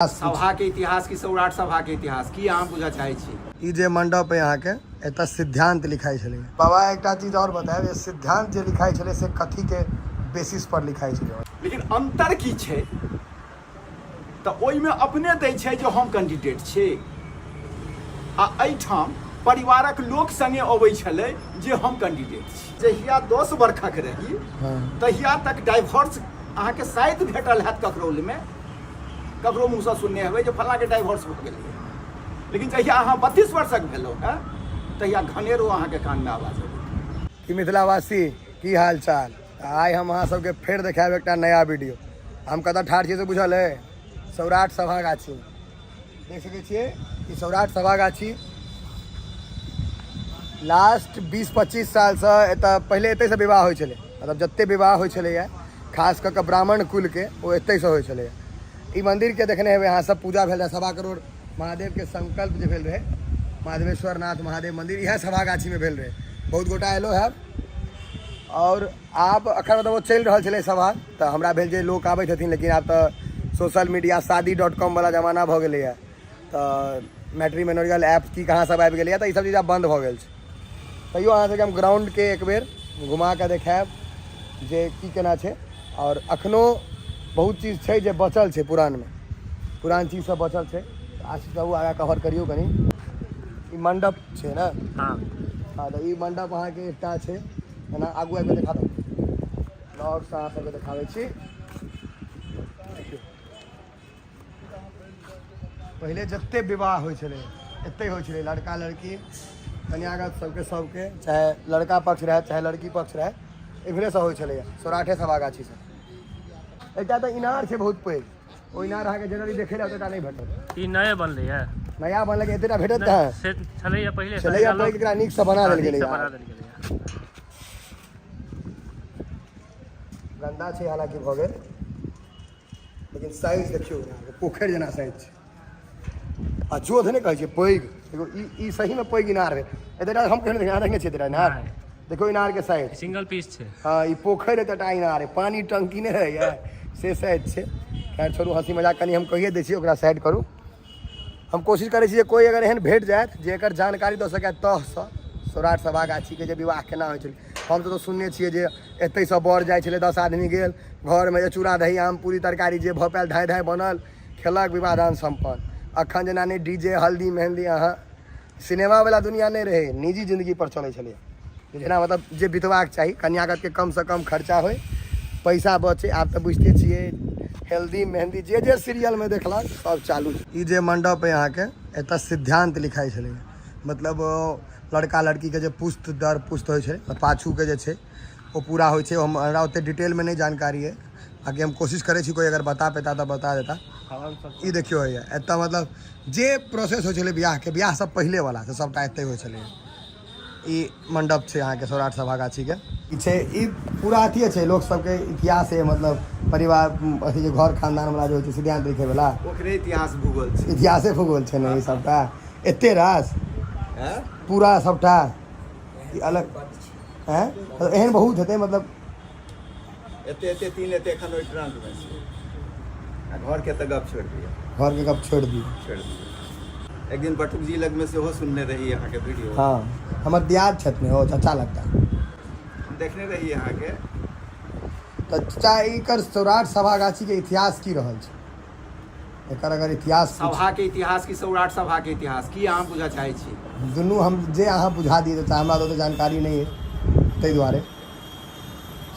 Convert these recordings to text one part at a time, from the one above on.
सभा के इतिहास की सौराठ सभा के इतिहास की अहाँ बुझा चाहे छी। ई जे मंडप है यहाँ के एत सिद्धांत लिखाई छे। बाबा एक चीज और बताए, सिद्धांत जे लिखाई छे से कथी के बेसिस पर लिखाई छे, लेकिन अंतर की छे तो ओई में अपने दै छे जो हम कैंडिडेट छी आ एठाम परिवारक लोक संगे अबै छले जे हम कैंडिडेट छी। जहिया 10 वर्षक रही तहिया तक डाइवोर्स अहाँ के शायद भेटल हैत ककरोल में, ककरो मुँह से सुनने हेबै जे फल्ला के डाइवोर्स भ गेलै, लेकिन जहिया अहाँ 32 वर्षक भेलौ है तहिया घनेरो अहाँ के कान में आवाज अबै। कि मिथिलावासी की हाल चाल, आइ हम अहाँ सबके फेर देखाब एक नया वीडियो। हम कतऽ ठाढ़ छियै से बुझल है, सौराठ सभागाछी देख सकै छियै। ई सौराठ सभागाछी लास्ट 20-25 साल से एतऽ पहले एतै से विवाह होइ छलै, मतलब जते विवाह होइ छलैया खास कऽ ब्राह्मण कुल के ओ एतै से होइ छलैया। ई मंदिर के देखने हेबै अहाँ सब, पूजा भेल रहे 1.25 करोड़ महादेव के संकल्प जे भेल रहे, महादेवेश्वर नाथ महादेव मंदिर इएह सभागाछी में भेल रहे। बहुत गोटा एलो है और आब अखन मतलब वो चल रहा छलै सभा, तो हमरा भेल जे लोक आबै छथिन, लेकिन आब तो सोशल मीडिया शादी.com वाला जमाना भ गेलै है, तो मैट्रिमोनियल ऐप की कहाँ सब आबि गेलै है, तो ई सब चीज आब बंद भ गेल छै। तैयो अहाँ सबके हम ग्राउंड के एक बेर घुमा के देखायब जे की केना छै, और अखनो बहुत चीज छै जे बचल छै पुरान में, पुरान चीज सब बचल छै। आशीष बाबू आगा कवर करियो कनी। ई मंडप छै ना, हाँ तो ई मंडप अहाँ के एकटा छै एना आगू आबि देखा दो, और से अहाँ सबके देखाबै छी। पहले जते विवाह होइ छलै एते होइ छलै, लड़का लड़की कन्यागत सबके चाहे लड़का पक्ष रहे चाहे लड़की पक्ष रहे, इधरे से होइ छलै सौराठे सभागाछी से। एकटा तऽ इनार छै बहुत पैघ, ओ इनार अहाँके जनरली देखे ला ओतेटा नहीं भेटत। ई नया बनलै है, नया बनल एतेटा भेटत है, से छलैया पहिले छलैया पैघ, एकरा नीक से बना देल गेलै। गंदा छै हालांकि भऽ गेल, लेकिन साइज देखियो पोखरि जेना साइज छै, आ जोध नहि कहै छै पैघ। देखो ई सही में पैघ इनार है, एतेटा हम कहने देखने छियै एतेटा इनार। देखो इनार के साइड सिंगल पीस छै। हाँ ई पोखरि एतेटा इनार है, पानी टंकी नहीं है से साइज छै। खैर छोड़ू हंसी मजाक, कनी हम कहिए दै छियै ओकरा साइड करू। हम कोशिश करै छियै कोई अगर एहन भेट जायत जे एकर जानकारी दऽ सकै तहसँ सौराठ सभागाछी के जे विवाह केना होइ छलै। हम तो सुनने छियै जे एतै से बर जाइ छलै, 10 आदमी गेल घर में जे चूड़ा दही आम पूरी तरकारी जे भऽ पायल धाय बनल, खेलक, विवाह दान सम्पन्न। अखन जेना नहीं डीजे हल्दी मेहंदी, अहाँ सिनेमा वाला दुनिया नहीं रहे, निजी जिंदगी पर चलै छलै। जेना मतलब जे बितबाक चाही, कन्यागत के कम से कम खर्चा होय, पैसा बचे। आप तो बुझते छियै हेल्दी मेहंदी जे सीरियल में देखलक सब चालू। ई जे मंडप है यहाँ के एत सिद्धांत लिखाई छलै, मतलब लड़का लड़की के जे पुस्त दर पुस्त होइ छै, पाछू के जे छै वो पूरा होइ छै। हमरा ओते डिटेल में नहीं जानकारी है, बाकी हम कोशिश करै छी कोई अगर बता पेता तो बता देता। ई देखियो है एत मतलब जे प्रोसेस होइ छलै बियाह के, बियाह सब पहले वाला से सबटा एते होइ छलै। ई मंडप छै यहाँ के सौराठ सभागाछी के। ई पूरा अथिए छै लोक सबके इतिहास है, मतलब परिवार अथी जे घर खानदान वाला जे होइ छै सिद्धांत लिखे वाला, ओकरे इतिहास भूगोल छै, इतिहासे भूगोल छै ने। ई सबटा एते रास पूरा सबटा अलग है, एहन बहुत हेतै, मतलब एते 3 एते एखन ओइ ट्रंक में छै। घर के तऽ गप छोड़ दियौ, घर के गप छोड़ दियौ। एक दिन बटुक जी लग में से हो सुनने रही यहाँ के वीडियो। हाँ हमर दियाद छथिन, ओ चाचा लगता देखने रही यहाँ के। तो चाचा एकर सौराठ सभागाछी के इतिहास की रहल छै, एकर अगर इतिहास सभा के इतिहास की सौराठ सभा के इतिहास की अहाँ बुझा चाहे छी। दुनू हम जे अहाँ बुझा दिए तो हमरा तो जानकारी नहीं है, ताहि दुआरे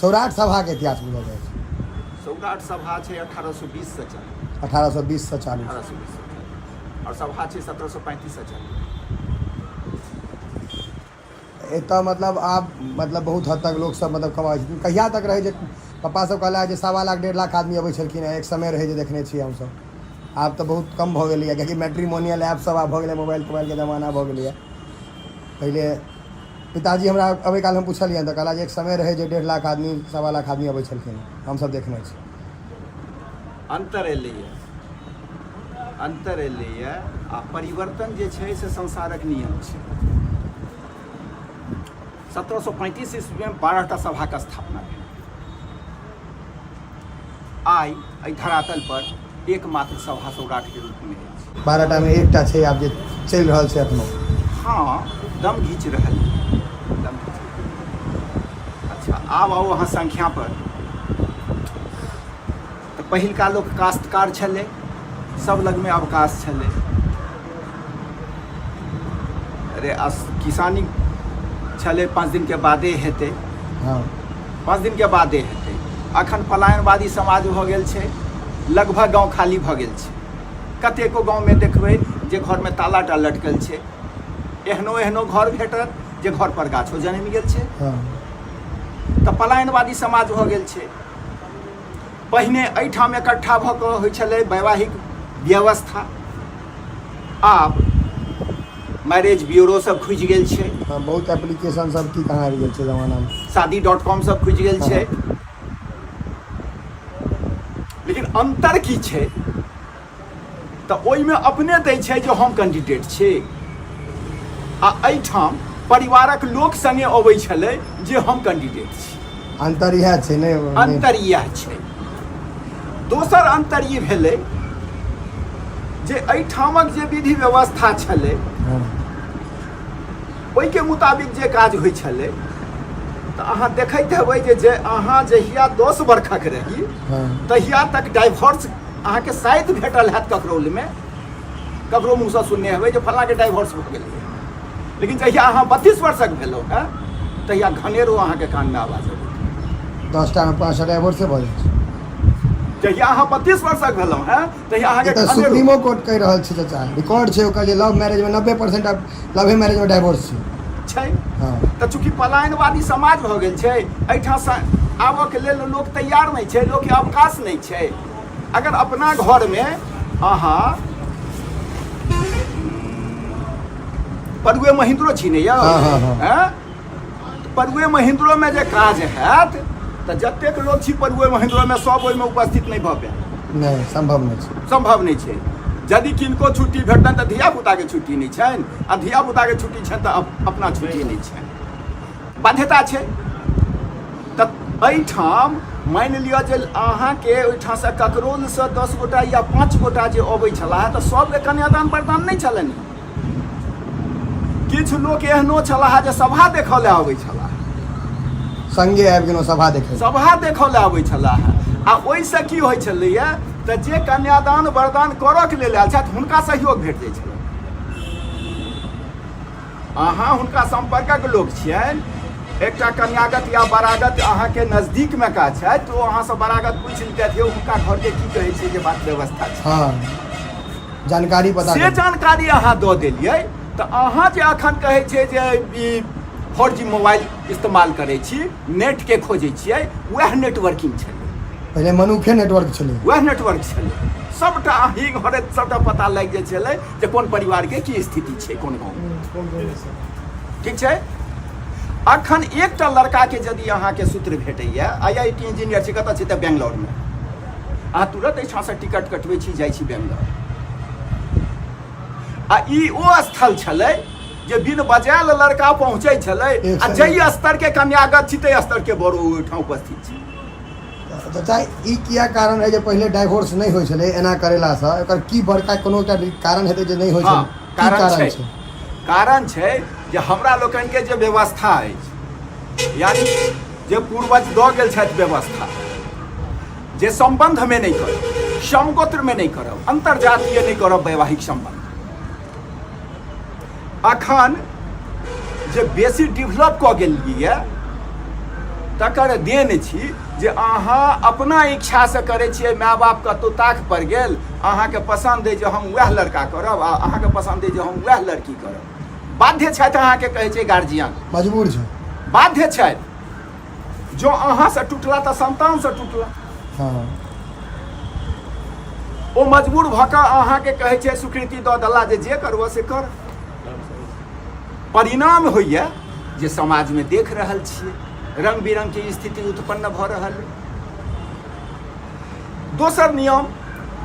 सौराठ सभा के इतिहास बुझल जाए छै। सौराठ सभा छै 1820 से चालू, 1820 से चालू, 1820 से चालू, और सभा छै 1735 से चालू। एतऽ मतलब आब मतलब बहुत हद तक लोग सब मतलब कमाइ छथिन। कहिया तक रहे जे पप्पा सब कहला जे 1.25 लाख 1.5 लाख आदमी अबै छलखिन है, एक समय रहे जे देखने छियै हमसब। आब तो बहुत कम भऽ गेलै, कियाकि मैट्रिमोनियल ऐप सब आब भऽ गेलै, मोबाइल के जमाना भऽ गेलै। पहले पिताजी हमरा अबै काल हम पुछलियनि तऽ कहला जे एक समय रहे जे 1.5 लाख आदमी 1.25 लाख आदमी अबै छलखिन, हमसब देखने छी। अंतर एलैए आ परिवर्तन जे छै से संसारक नियम छै। 1735 ईस्वी में 12टा सभा का स्थापना भेल। आइ एहि धरातल पर एकमात्र सभा सौराठके रूपमे अछि। 12टा में एकटा छै आब जे चलि रहल छै एखनो। हाँ, दम घीच रहल है, दम घीच रहल है। अच्छा, आब आओ अहाँ संख्या पर। तऽ पहिलका लोक काश्तकार छलै, सब लगमे अवकाश छलै। अरे किसानी छलै 5 दिनके बादे हेतै, हाँ 5 दिनके बादे हेतै। अखन पलायनवादी समाज भऽ गेल छै, लगभग गाँव खाली भऽ गेल छै। कतेको गाँवमे देखबै जे घरमे ताला टा लटकल छै, एहनो घर भेटत जे घर पर गाछो जन्म गेल छै। हाँ तऽ पलायनवादी समाज भऽ गेल छै। पहिने एहिठाम इकट्ठा भऽ कऽ होइ छलै वैवाहिक व्यवस्था, आब मैरेज ब्यूरो सब खुजि गेल छै, हाँ बहुत एप्लीकेशन सब की कहाँ आबि गेल छै जमानामे। शादी.com सब खुजि गेल छै। लेकिन अंतर की छै तऽ ओहिमे अपने दै छै जे हम कैंडिडेट छी, आ एहिठाम परिवारक लोक संगे अबै छलै जे हम कैंडिडेट छी। अंतर इएह छै ने। अंतर इएह छै। दोसर अंतर ई भेलै जे एहिठामक जे विधि व्यवस्था छलै हाँ ओहिके मुताबिक जे काज होइ छलै, तऽ अहाँ देखैत हेबै जे अहाँ जहिया 10 वर्षक रही हाँ तहिया तक डाइवोर्स अहाँके शायद भेटल हैत ककरोलमे, ककरो मुँहसँ सुनने हेबै जे फलाँके डाइवोर्स भऽ गेलै। लेकिन जहिया अहाँ 32 वर्षक भेलहुँ हैं तहिया घनेरो अहाँके कानमे आवाज अबै। 10टा में 5टा डाइवोर्से भऽ जाइ छै। जहिया अहाँ 32 वर्षक भेलहुँ हैं तहिया अहाँके तऽ घनेरो सुप्रीमो कोर्ट कहि रहल छै चाचा, रिकॉर्ड छै ओकर जे लव मैरिज में 90% लव मैरिज में डाइवोर्स छै। छै। हाँ तऽ चूँकि पलायनवादी समाज भऽ गेल छै, एहिठामसँ आबऽके लेल लोक तैयार नहि छै, लोकके अवकाश नहि छै। अगर अपना घरमे अहाँ पड़ुए महेंद्रो छी ने यौ, पड़ुए महेंद्रोमे जे काज हैत तऽ जतेक लोक छी पड़ुए महेंद्रोमे सब ओहिमे उपस्थित नहि भऽ पायत। नहीं संभव नहीं छै। संभव नहीं छै। यदि किनको छुट्टी भेटतनि तऽ धियापुताके छुट्टी नहि छनि, आ धियापुताके छुट्टी छनि तऽ अपना छुट्टी नहि छनि, बाध्यता छै। तऽ एहिठाम मानि लिअ जे अहाँके ओहिठामसँ ककरोलसँ 10 गोटा या 5 गोटा जे अबै छलाह तऽ सबके कन्यादान वरदान नहि छलनि। किछु लोक एहनो छलाह जे सभा देखऽ लए अबै छलाह, संगे आबि गेलहुँ सभा देखे। सभा देखऽ लए अबै छलाह, आ ओहिसँ की होइ छलैया तऽ जे कन्यादान वरदान करऽके लेल आयल छथि हुनका सहयोग भेट जाइ छलनि। अहाँ हुनका संपर्कक लोक छियनि, एकटा कन्यागत या बरागत अहाँके नजदीकमे का छथि तऽ ओ अहाँसँ बरागत पूछि लेतथि हे हुनका घरके की कहै छै जे बात व्यवस्था छै। हाँ जानकारी पता से जानकारी अहाँ दऽ देलियै तऽ अहाँ जे अखन कहै छै जे ई 4G मोबाइल इस्तेमाल करै छी, नेटके खोजै छियै, वएह नेटवर्किंग छलै। पहले मनुखे नेटवर्क छलै, वएह नेटवर्क छलै। सबटा अहीं घरे सबटा पता लागि जाइ छलै जे कोन परिवारके की स्थिति छै कोन गाँव। ठीक छै। अखन एकटा लड़काके यदि अहाँके सूत्र भेटैया, IIT इंजीनियर छै, कतऽ छै तऽ बेंगलौरमे, अहाँ तुरंत एहिठामसँ टिकट कटबै छी, जाइ छी बेंगलौर। आ ई ओ स्थल छलै जे बिन बजायल लड़का पहुँचै छलै, आ जाहि स्तरके कन्यागत छी ताहि स्तरके बड़ो ओहिठाम उपस्थित छै। चाचा ई किया कारण है जे पहले डाइवोर्स नहीं होइ छलै एना करेलासँ? एकर की बड़का कोनो कारण हेतै जे नहीं होइ छलै? कारण छै, कारण छै जे हमरा लोकनिके जे व्यवस्था अछि, यानी जे पूर्वज दऽ गेल छथि व्यवस्था, जे संबंधमे नहि करब, समगोत्रमे नहि करब, अंतरजातीय नहि करब वैवाहिक संबंध, अखन जे बेसी डेवलप कऽ गेलियै तकर देन छी जे अहाँ अपना इच्छासँ करै छियै। माय बाप कतहु ताक पर गेल, अहाँके पसन्द अइ जे हम वएह लड़का करब, आ अहाँके पसन्द अइ जे हम वएह लड़की करब। बाध्य छथि अहाँके कहै छै गार्जियन, मजबूर छै, बाध्य छथि। जो अहाँसँ टूटला तऽ संतानसँ टूटला। हाँ ओ मजबूर भऽ कऽ अहाँके कहै छै, स्वीकृति दऽ देला जे करबो से कर। परिणाम होइए जे समाजमे देख रहल छियै, रंग बिरंगके स्थिति उत्पन्न भऽ रहल है। दोसर नियम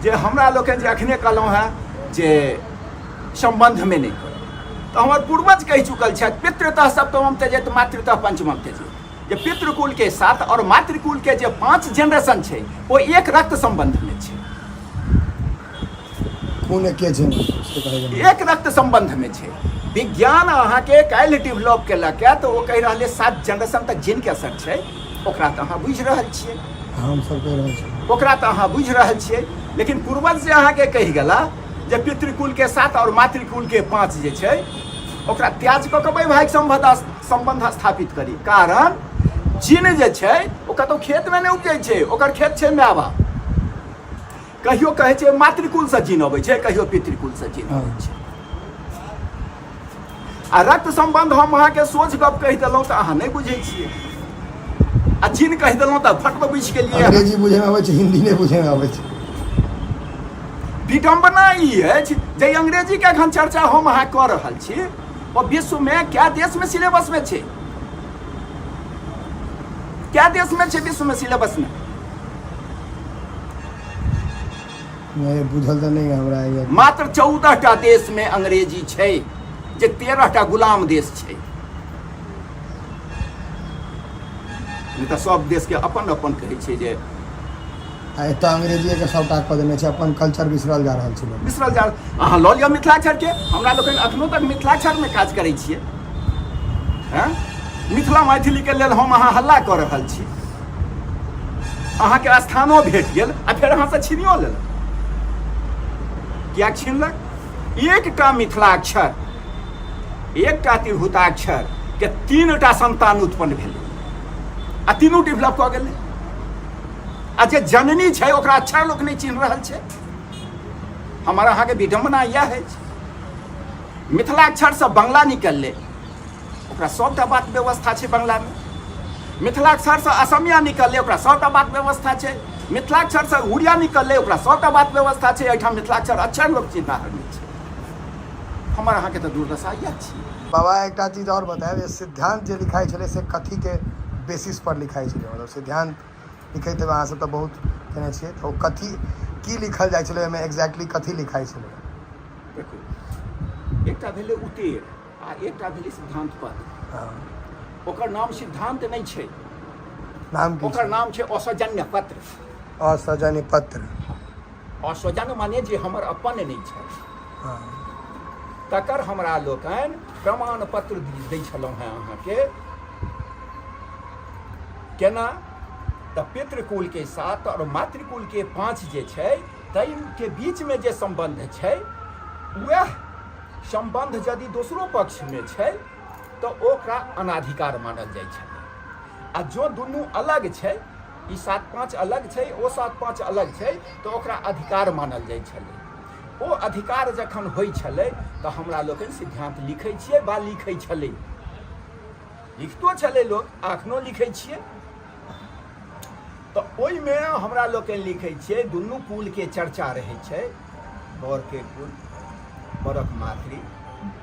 जे हमरा लोकनि जे अखने कहलहुँ हैं जे संबंधमे नहि करब, तऽ हमर पूर्वज कहि चुकल छथि, पितृतः सप्तमम त्यजेत मातृतः पंचमम त्यजेत। जे पितृकुलके 7 और मातृकुलके जे 5 जेनरेशन छै ओ एक रक्त संबंधमे छै। कोन एके छै से कहै छै एक रक्त संबंध में छै। विज्ञान अहाँ के काल्हि डेवलप केलक है तो वो कह रहा 7 जनरेशन तक जिन के असर छै, ओकरा तो अहाँ बुझि रहल छियै, हम सब कहि रहल छी ओकरा तो अहाँ बुझि रहल छियै। लेकिन पूर्वज से अहाँ के कहि गेला जे पितृकुल के 7 और मातृकुल के 5 जे छै ओकरा त्याज कऽ के वैवाहिक संबंध स्थापित करी। कारण जिन जे छै ओ कतौ खेत में नहि उपजै छै, ओकर खेत छै माय बाप। कहियो कहै छै मातृकुल से जिन अबै छै, कहियो पितृकुल से जिन अबै छै। आ रक्त संबंध हम अहाँ के सोच गप कहि देलहुँ तऽ अहाँ नहि बुझै छियै, आ जिन कहि देलहुँ तऽ फट बुझि गेलियै। अंग्रेजी बुझे में आबै छै, हिंदी नहीं बुझे में आबै छै। विडम्बना ई अछि जे अंग्रेजी के एखन चर्चा हम अहाँ कऽ रहल छी, ओ विश्व में क्या देश में सिलेबस में छै, क्या देश में छै विश्व में सिलेबस में? नहीं बुझल तऽ नहीं हमरा ये। मात्र 14टा देश में अंग्रेजी छै, जे 13टा गुलाम देश छै। नहीं तऽ सब देश के अपन अपन कहै छै जे आ एतऽ अंग्रेजी के सबटा कऽ देने छै, अपन कल्चर बिसरल जा रहल छै लोक। बिसरल जा। अहाँ लऽ लिअ मिथिलाक्षर के, हमरा लोकनि अखनो तक मिथिलाक्षर में काज करै छियै। हैं मिथिला मैथिली के लेल हम अहाँ हल्ला कऽ रहल छी, अहाँ के स्थानो भेट गेल आ फेर अहाँ से छीनियो लेलक। किया छीनलक? एकटा मिथिलाक्षर, एकटा तिरहुताक्षर के 3टा संतान उत्पन्न भेलै आ तीनू डेवलप कऽ गेलै। आ जे जननी छै ओकरा अक्षर लोक नहीं चिन्ह रहल छै। हमारा अहाँ के विडम्बना यह है। मिथिलाक्षर से बांग्ला निकलले, ओकरा 100टा बात व्यवस्था छै बांग्ला में। मिथिलाक्षर से असमिया निकलले, ओकरा 100टा बात व्यवस्था छै। मिथिलाक्षर से उड़िया निकलले, ओकरा 100टा बात व्यवस्था छै। एहिठाम मिथिलाक्षर अक्षर लोक चिन्ह नहीं छै। हमारा अहाँ के तो दुर्दशा यह छी। बाबा एकटा चीज और बताएब, जे सिद्धांत जे लिखाई छलै से कथी के बेसिस पर लिखाई छलै? मतलब सिद्धांत लिखैत हेबै अहाँ सब तऽ बहुत केने छियै, तऽ ओ कथी की लिखल जाइ छलै ओहिमे, एग्जैक्टली कथी लिखाई छलै? देखू, एकटा भेलै उतेर आ एकटा भेलै सिद्धांत पद। हाँ, ओकर नाम सिद्धांत नहीं छै, नाम की ओकर नाम छै असौजन्य पत्र। असौजन्य पत्र। असौजन्य माने जे हमर अपन नहीं छै, हाँ, तकर हमरा लोकनि प्रमाण पत्र दै छलहुँ हैं अहाँ के। केना? तऽ पितृकुल के 7 और मातृकुल के 5 जे छै ताहि के बीच में जे संबंध छै, वह संबंध यदि दोसरो पक्ष में छै तो ओकरा अनाधिकार मानल जाइ छलै। आ जो दुनू अलग छै, ई 7-5 अलग छै, ओ 7-5 अलग छै, तो ओकरा अधिकार मानल जाइ छलै। ओ अधिकार जखन होइ छलै तऽ हमरा लोकनि सिद्धांत लिखै छियै वा लिखै छलै, लिखतो छलै लोक, एखनो लिखै छियै। तऽ ओहिमे हमरा लोकनि लिखै छियै दुनू कुल के चर्चा रहै छै। बर के कुल, बरक मातृ,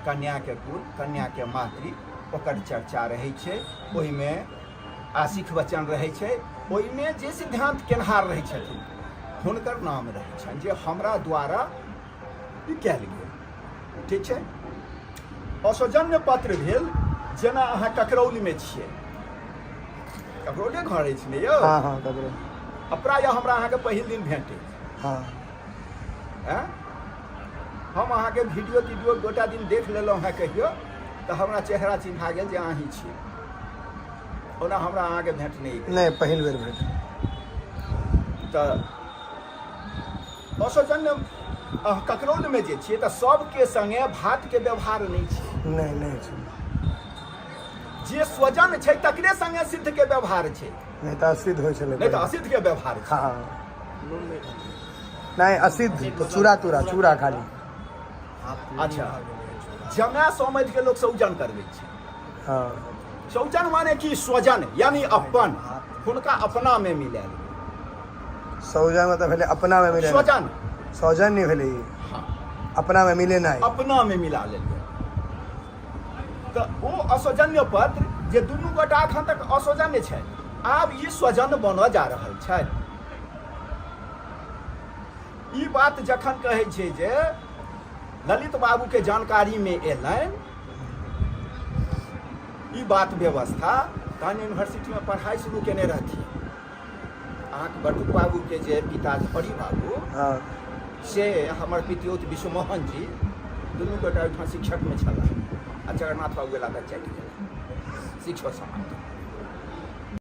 कन्या के कुल, कन्या के मातृ, ओकर चर्चा रहै छै। ओहिमे आशिख वचन रहै छै। ओहिमे जे सिद्धांत केनहार रहै छथिन हुनकर नाम रहै छनि जे हमरा द्वारा ई कयल गेल। ठीक छै। असौजन्य पत्र भेल, जेना अहाँ ककरौल में छियै, ककरौले घर अछि ने यौ? हाँ हाँ ककरौल। आ प्रायः हमरा अहाँ के पहिल दिन भेटै। हाँ, हम अहाँ के वीडियो तीडियो गोटा दिन देख लेलहुँ हैं कहियो, तऽ हमरा चेहरा चिन्हा गेल जे अहीं छियै। ओना हमरा अहाँ के भेंट नहीं पहिल बेर भेट। तऽ असौजन्य ककरौल में जे छियै तऽ सबके संगे भात के व्यवहार नहीं छै। नहीं छै। जे स्वजन छै तकरे संगे सिद्ध के व्यवहार छै, नहीं तऽ असिद्ध होइ छलै। नहीं तऽ असिद्ध के व्यवहार छै। हाँ, नहीं असिद्ध तो चूड़ा खाली। अच्छा, जमाय समझ के लोग सौजन करबै छै। हाँ, सौजन माने कि स्वजन यानी अपन, हुनका अपना में मिलायल। सौजन मतलब भेलै अपना में मिले। स्वजन सौजन नहीं भेलै, हाँ, अपना में मिले नहीं, अपना में मिला लेलियै। तऽ ओ असौजन्य पत्र जे दुनू गोटा एखन तक असौजन्य छै, आब ई स्वजन बनऽ जा रहल छै। ई बात जखन कहै छै जे ललित बाबू के जानकारी में एलनि ई बात व्यवस्था, तहन यूनिवर्सिटी में पढ़ाई शुरू केने रहथिन। अहाँके बटुक बाबू के जे पिता हरि बाबू, हाँ, से हमर पितियोत विश्वमोहन जी दुनू गोटा ओहिठाम शिक्षकमे छलाह आ जगन्नाथ बाबू गेला तऽ चलि गेला शिक्षक समाप्त